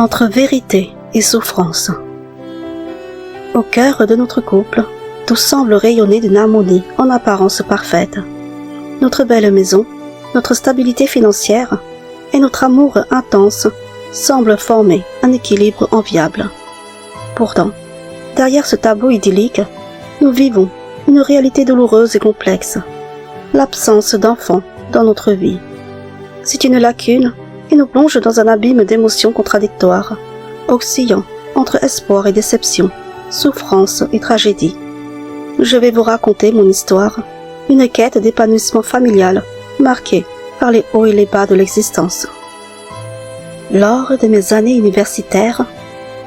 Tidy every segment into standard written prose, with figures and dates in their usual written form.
entre vérité et souffrance. Au cœur de notre couple, tout semble rayonner d'une harmonie en apparence parfaite. Notre belle maison, notre stabilité financière et notre amour intense semblent former un équilibre enviable. Pourtant, derrière ce tableau idyllique, nous vivons une réalité douloureuse et complexe, l'absence d'enfants dans notre vie. C'est une lacune qui nous plonge dans un abîme d'émotions contradictoires, oscillant entre espoir et déception, souffrance et tragédie. Je vais vous raconter mon histoire, une quête d'épanouissement familial marquée par les hauts et les bas de l'existence. Lors de mes années universitaires,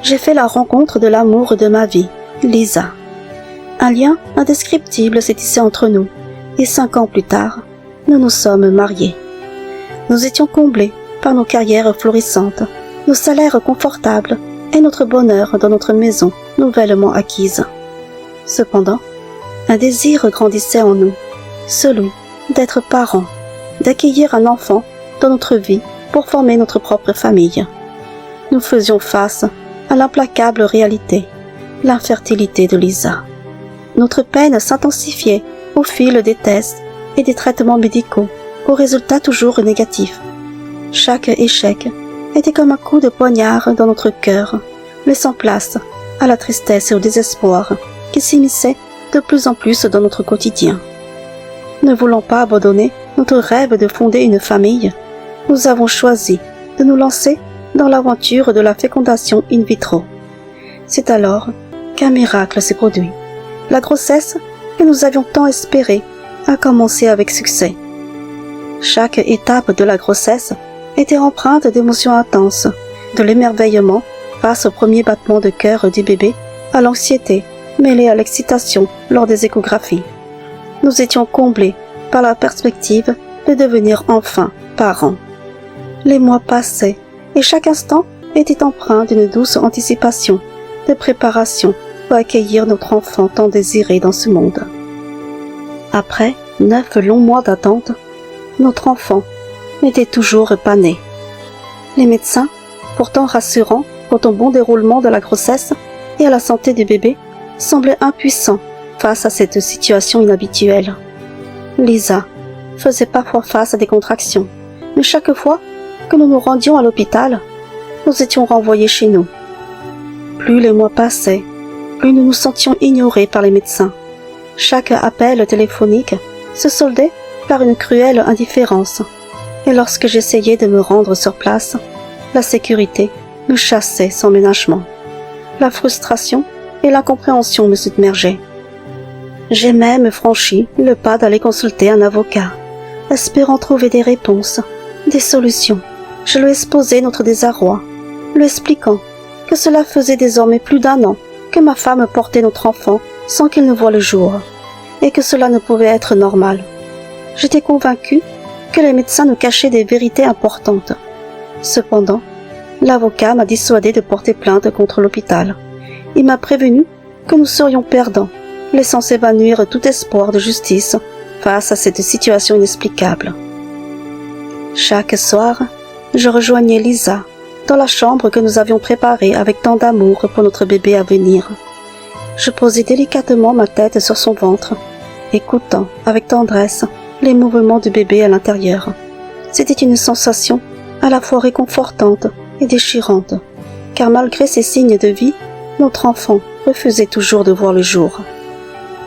j'ai fait la rencontre de l'amour de ma vie, Lisa. Un lien indescriptible s'est tissé entre nous, et 5 ans plus tard, nous nous sommes mariés. Nous étions comblés par nos carrières florissantes, nos salaires confortables et notre bonheur dans notre maison nouvellement acquise. Cependant, un désir grandissait en nous, celui d'être parents, d'accueillir un enfant dans notre vie pour former notre propre famille. Nous faisions face à l'implacable réalité, l'infertilité de Lisa. Notre peine s'intensifiait au fil des tests et des traitements médicaux, aux résultats toujours négatifs. Chaque échec était comme un coup de poignard dans notre cœur, laissant place à la tristesse et au désespoir qui s'immisçaient de plus en plus dans notre quotidien. Ne voulant pas abandonner notre rêve de fonder une famille, nous avons choisi de nous lancer dans l'aventure de la fécondation in vitro. C'est alors qu'un miracle s'est produit. La grossesse que nous avions tant espérée a commencé avec succès. Chaque étape de la grossesse était empreinte d'émotions intenses, de l'émerveillement face au premier battement de cœur du bébé, à l'anxiété mêlée à l'excitation lors des échographies. Nous étions comblés par la perspective de devenir enfin parents. Les mois passaient et chaque instant était empreint d'une douce anticipation, de préparation pour accueillir notre enfant tant désiré dans ce monde. Après 9 longs mois d'attente, notre enfant n'était toujours pas né. Les médecins, pourtant rassurants quant au bon déroulement de la grossesse et à la santé du bébé, semblaient impuissants face à cette situation inhabituelle. Lisa faisait parfois face à des contractions, mais chaque fois que nous nous rendions à l'hôpital, nous étions renvoyés chez nous. Plus les mois passaient, plus nous nous sentions ignorés par les médecins. Chaque appel téléphonique se soldait par une cruelle indifférence, et lorsque j'essayais de me rendre sur place, la sécurité me chassait sans ménagement. La frustration et l'incompréhension me submergeaient. J'ai même franchi le pas d'aller consulter un avocat, espérant trouver des réponses, des solutions. Je lui exposai notre désarroi, lui expliquant que cela faisait désormais plus d'1 an que ma femme portait notre enfant sans qu'il ne voie le jour, et que cela ne pouvait être normal. J'étais convaincue que les médecins nous cachaient des vérités importantes. Cependant, l'avocat m'a dissuadé de porter plainte contre l'hôpital. Il m'a prévenu que nous serions perdants, laissant s'évanouir tout espoir de justice face à cette situation inexplicable. Chaque soir, je rejoignais Lisa dans la chambre que nous avions préparée avec tant d'amour pour notre bébé à venir. Je posais délicatement ma tête sur son ventre, écoutant avec tendresse les mouvements du bébé à l'intérieur. C'était une sensation à la fois réconfortante et déchirante, car malgré ces signes de vie, notre enfant refusait toujours de voir le jour.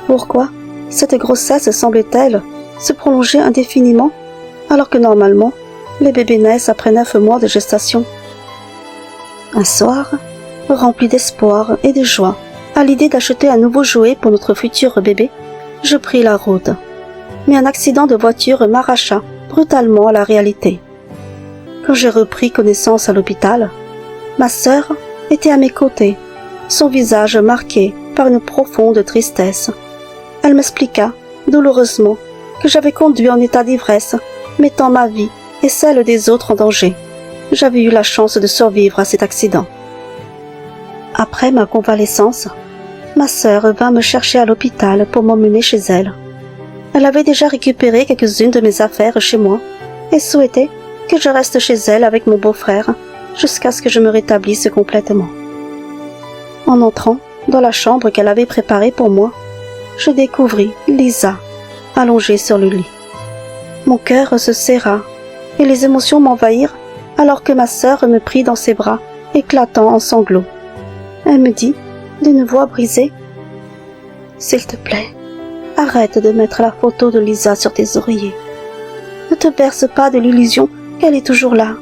Pourquoi cette grossesse semblait-elle se prolonger indéfiniment, alors que normalement, les bébés naissent après 9 mois de gestation? Un soir, rempli d'espoir et de joie, à l'idée d'acheter un nouveau jouet pour notre futur bébé, je pris la route. Mais un accident de voiture m'arracha brutalement à la réalité. Quand j'ai repris connaissance à l'hôpital, ma sœur était à mes côtés, son visage marqué par une profonde tristesse. Elle m'expliqua, douloureusement, que j'avais conduit en état d'ivresse, mettant ma vie et celle des autres en danger. J'avais eu la chance de survivre à cet accident. Après ma convalescence, ma sœur vint me chercher à l'hôpital pour m'emmener chez elle. Elle avait déjà récupéré quelques-unes de mes affaires chez moi et souhaitait que je reste chez elle avec mon beau-frère jusqu'à ce que je me rétablisse complètement. En entrant dans la chambre qu'elle avait préparée pour moi, je découvris Lisa, allongée sur le lit. Mon cœur se serra et les émotions m'envahirent alors que ma sœur me prit dans ses bras, éclatant en sanglots. Elle me dit, d'une voix brisée, « S'il te plaît, arrête de mettre la photo de Lisa sur tes oreillers. Ne te berce pas de l'illusion qu'elle est toujours là.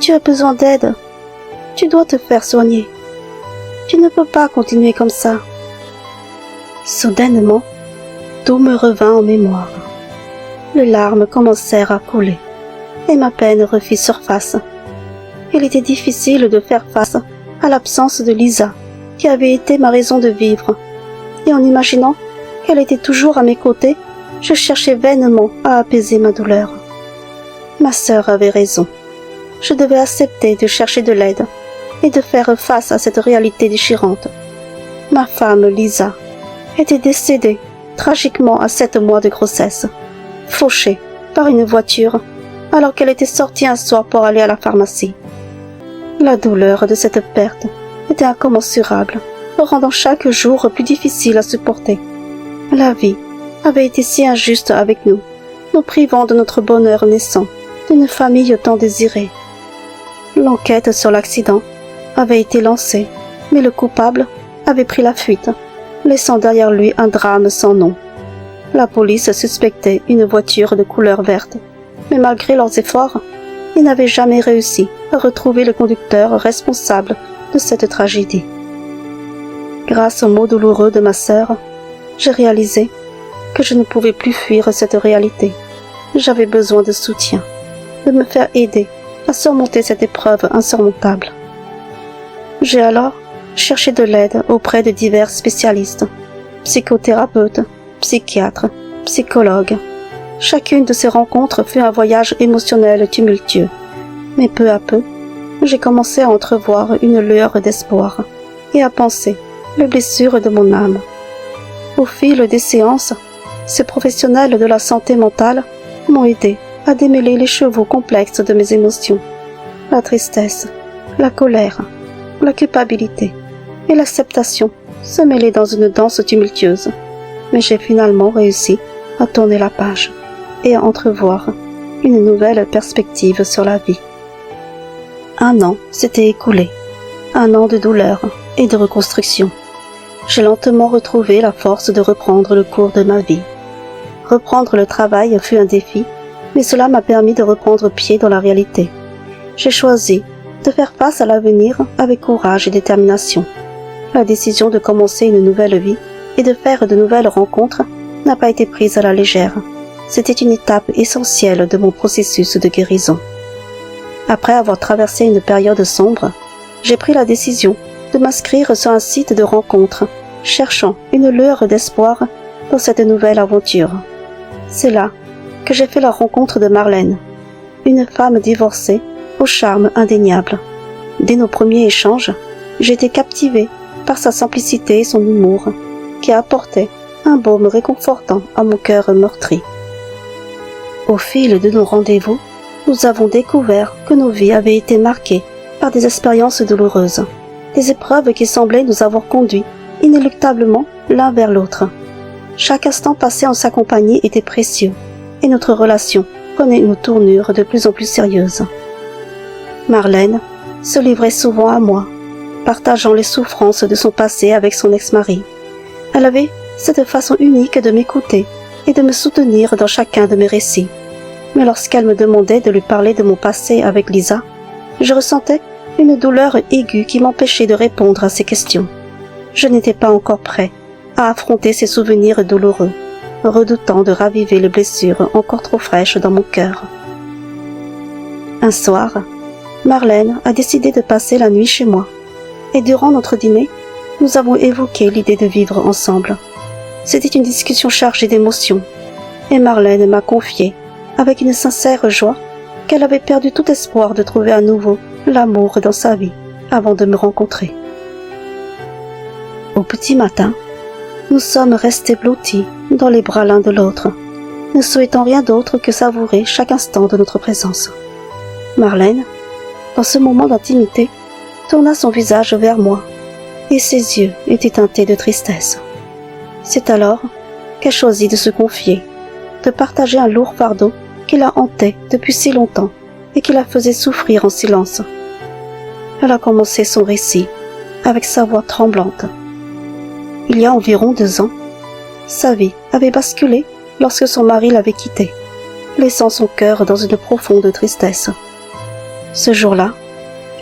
Tu as besoin d'aide. Tu dois te faire soigner. Tu ne peux pas continuer comme ça. » Soudainement, tout me revint en mémoire. Les larmes commencèrent à couler et ma peine refit surface. Il était difficile de faire face à l'absence de Lisa, qui avait été ma raison de vivre. Et en imaginant qu'elle était toujours à mes côtés, je cherchais vainement à apaiser ma douleur. Ma sœur avait raison. Je devais accepter de chercher de l'aide et de faire face à cette réalité déchirante. Ma femme, Lisa, était décédée tragiquement à 7 mois de grossesse, fauchée par une voiture alors qu'elle était sortie un soir pour aller à la pharmacie. La douleur de cette perte était incommensurable, rendant chaque jour plus difficile à supporter. La vie avait été si injuste avec nous, nous privant de notre bonheur naissant, d'une famille tant désirée. L'enquête sur l'accident avait été lancée, mais le coupable avait pris la fuite, laissant derrière lui un drame sans nom. La police suspectait une voiture de couleur verte, mais malgré leurs efforts, ils n'avaient jamais réussi à retrouver le conducteur responsable de cette tragédie. Grâce aux mots douloureux de ma sœur, j'ai réalisé que je ne pouvais plus fuir cette réalité. J'avais besoin de soutien, de me faire aider à surmonter cette épreuve insurmontable. J'ai alors cherché de l'aide auprès de divers spécialistes, psychothérapeutes, psychiatres, psychologues. Chacune de ces rencontres fut un voyage émotionnel tumultueux, mais peu à peu, j'ai commencé à entrevoir une lueur d'espoir et à penser les blessures de mon âme. Au fil des séances, ces professionnels de la santé mentale m'ont aidé à démêler les chevaux complexes de mes émotions, la tristesse, la colère, la culpabilité et l'acceptation se mêlaient dans une danse tumultueuse. Mais j'ai finalement réussi à tourner la page et à entrevoir une nouvelle perspective sur la vie. 1 an s'était écoulé, 1 an de douleur et de reconstruction. J'ai lentement retrouvé la force de reprendre le cours de ma vie. Reprendre le travail fut un défi, mais cela m'a permis de reprendre pied dans la réalité. J'ai choisi de faire face à l'avenir avec courage et détermination. La décision de commencer une nouvelle vie et de faire de nouvelles rencontres n'a pas été prise à la légère. C'était une étape essentielle de mon processus de guérison. Après avoir traversé une période sombre, j'ai pris la décision de m'inscrire sur un site de rencontres, cherchant une lueur d'espoir dans cette nouvelle aventure. C'est là que j'ai fait la rencontre de Marlène, une femme divorcée au charme indéniable. Dès nos premiers échanges, j'ai été captivée par sa simplicité et son humour, qui apportait un baume réconfortant à mon cœur meurtri. Au fil de nos rendez-vous, nous avons découvert que nos vies avaient été marquées par des expériences douloureuses, des épreuves qui semblaient nous avoir conduits inéluctablement l'un vers l'autre. Chaque instant passé en sa compagnie était précieux, et notre relation prenait une tournure de plus en plus sérieuse. Marlène se livrait souvent à moi, partageant les souffrances de son passé avec son ex-mari. Elle avait cette façon unique de m'écouter et de me soutenir dans chacun de mes récits. Mais lorsqu'elle me demandait de lui parler de mon passé avec Lisa, je ressentais une douleur aiguë qui m'empêchait de répondre à ses questions. Je n'étais pas encore prêt à affronter ces souvenirs douloureux, redoutant de raviver les blessures encore trop fraîches dans mon cœur. Un soir, Marlène a décidé de passer la nuit chez moi, et durant notre dîner, nous avons évoqué l'idée de vivre ensemble. C'était une discussion chargée d'émotions, et Marlène m'a confié, avec une sincère joie, qu'elle avait perdu tout espoir de trouver à nouveau l'amour dans sa vie avant de me rencontrer. Au petit matin, nous sommes restés blottis dans les bras l'un de l'autre, ne souhaitant rien d'autre que savourer chaque instant de notre présence. Marlène dans ce moment d'intimité, tourna son visage vers moi, et ses yeux étaient teintés de tristesse. C'est alors qu'elle choisit de se confier, de partager un lourd fardeau qui la hantait depuis si longtemps et qui la faisait souffrir en silence. Elle a commencé son récit avec sa voix tremblante. Il y a environ 2 ans, sa vie avait basculé lorsque son mari l'avait quittée, laissant son cœur dans une profonde tristesse. Ce jour-là,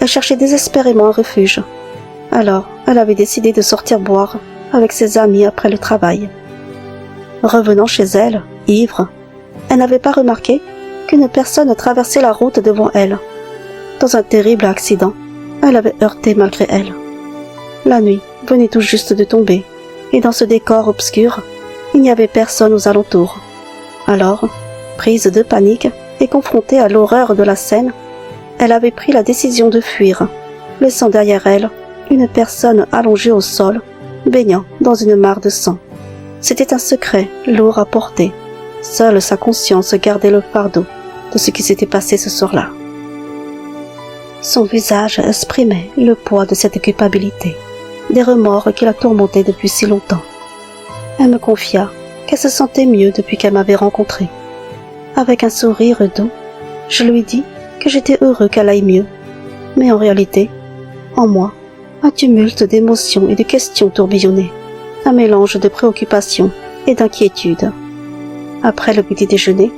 elle cherchait désespérément un refuge. Alors, elle avait décidé de sortir boire avec ses amis après le travail. Revenant chez elle, ivre, elle n'avait pas remarqué qu'une personne traversait la route devant elle. Dans un terrible accident, elle avait heurté malgré elle. La nuit venait tout juste de tomber, et dans ce décor obscur, il n'y avait personne aux alentours. Alors, prise de panique et confrontée à l'horreur de la scène, elle avait pris la décision de fuir, laissant derrière elle une personne allongée au sol, baignant dans une mare de sang. C'était un secret lourd à porter. Seule sa conscience gardait le fardeau de ce qui s'était passé ce soir-là. Son visage exprimait le poids de cette culpabilité, des remords qui la tourmentaient depuis si longtemps. Elle me confia qu'elle se sentait mieux depuis qu'elle m'avait rencontré. Avec un sourire doux, je lui dis que j'étais heureux qu'elle aille mieux. Mais en réalité, en moi, un tumulte d'émotions et de questions tourbillonnait, un mélange de préoccupation et d'inquiétude. Après le petit déjeuner,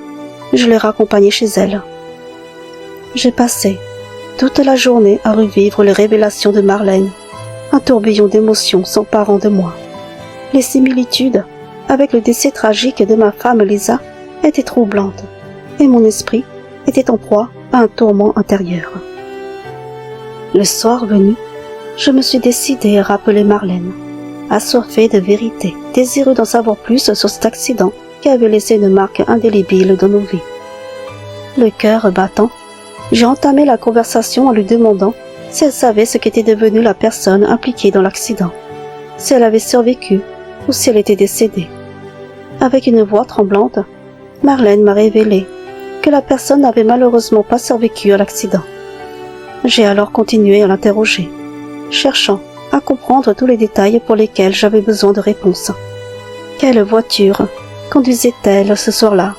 je l'ai raccompagnée chez elle. J'ai passé toute la journée à revivre les révélations de Marlène. Un tourbillon d'émotions s'emparant de moi. Les similitudes avec le décès tragique de ma femme Lisa étaient troublantes, et mon esprit était en proie à un tourment intérieur. Le soir venu, je me suis décidé à rappeler Marlène, assoiffé de vérité, désireux d'en savoir plus sur cet accident qui avait laissé une marque indélébile dans nos vies. Le cœur battant, j'ai entamé la conversation en lui demandant si elle savait ce qu'était devenue la personne impliquée dans l'accident, si elle avait survécu ou si elle était décédée. Avec une voix tremblante, Marlène m'a révélé que la personne n'avait malheureusement pas survécu à l'accident. J'ai alors continué à l'interroger, cherchant à comprendre tous les détails pour lesquels j'avais besoin de réponses. Quelle voiture conduisait-elle ce soir-là?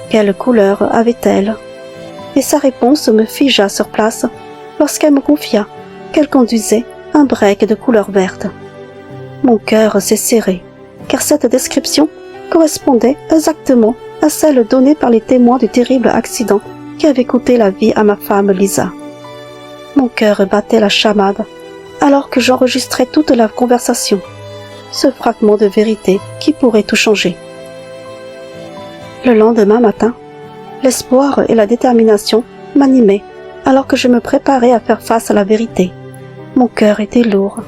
Quelle couleur avait-elle? Et sa réponse me figea sur place lorsqu'elle me confia qu'elle conduisait un break de couleur verte. Mon cœur s'est serré, car cette description correspondait exactement à celle donnée par les témoins du terrible accident qui avait coûté la vie à ma femme Lisa. Mon cœur battait la chamade alors que j'enregistrais toute la conversation, ce fragment de vérité qui pourrait tout changer. Le lendemain matin, l'espoir et la détermination m'animaient alors que je me préparais à faire face à la vérité. Mon cœur était lourd,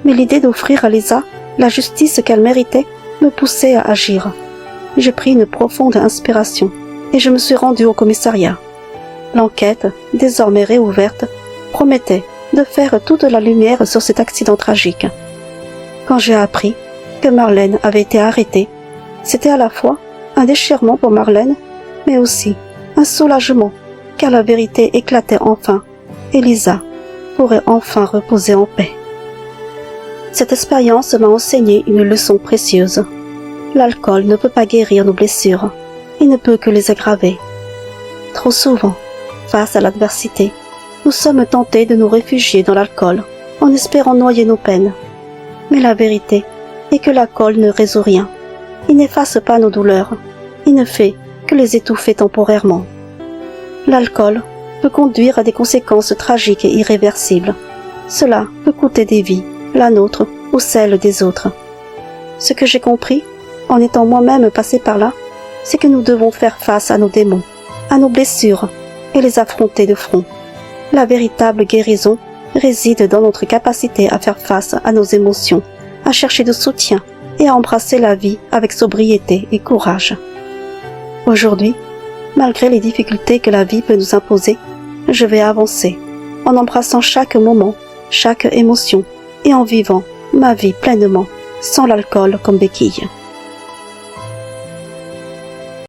mais l'idée d'offrir à Lisa la justice qu'elle méritait me poussait à agir. J'ai pris une profonde inspiration et je me suis rendu au commissariat. L'enquête, désormais réouverte, promettait de faire toute la lumière sur cet accident tragique. Quand j'ai appris que Marlène avait été arrêtée, c'était à la fois un déchirement pour Marlène, mais aussi un soulagement, car la vérité éclatait enfin, et Lisa pourrait enfin reposer en paix. Cette expérience m'a enseigné une leçon précieuse. L'alcool ne peut pas guérir nos blessures, il ne peut que les aggraver. Trop souvent, face à l'adversité, nous sommes tentés de nous réfugier dans l'alcool, en espérant noyer nos peines. Mais la vérité est que l'alcool ne résout rien. Il n'efface pas nos douleurs, il ne fait que les étouffer temporairement. L'alcool peut conduire à des conséquences tragiques et irréversibles. Cela peut coûter des vies, la nôtre ou celle des autres. Ce que j'ai compris, en étant moi-même passé par là, c'est que nous devons faire face à nos démons, à nos blessures, et les affronter de front. La véritable guérison réside dans notre capacité à faire face à nos émotions, à chercher de soutien et à embrasser la vie avec sobriété et courage. Aujourd'hui, malgré les difficultés que la vie peut nous imposer, je vais avancer, en embrassant chaque moment, chaque émotion, et en vivant ma vie pleinement, sans l'alcool comme béquille.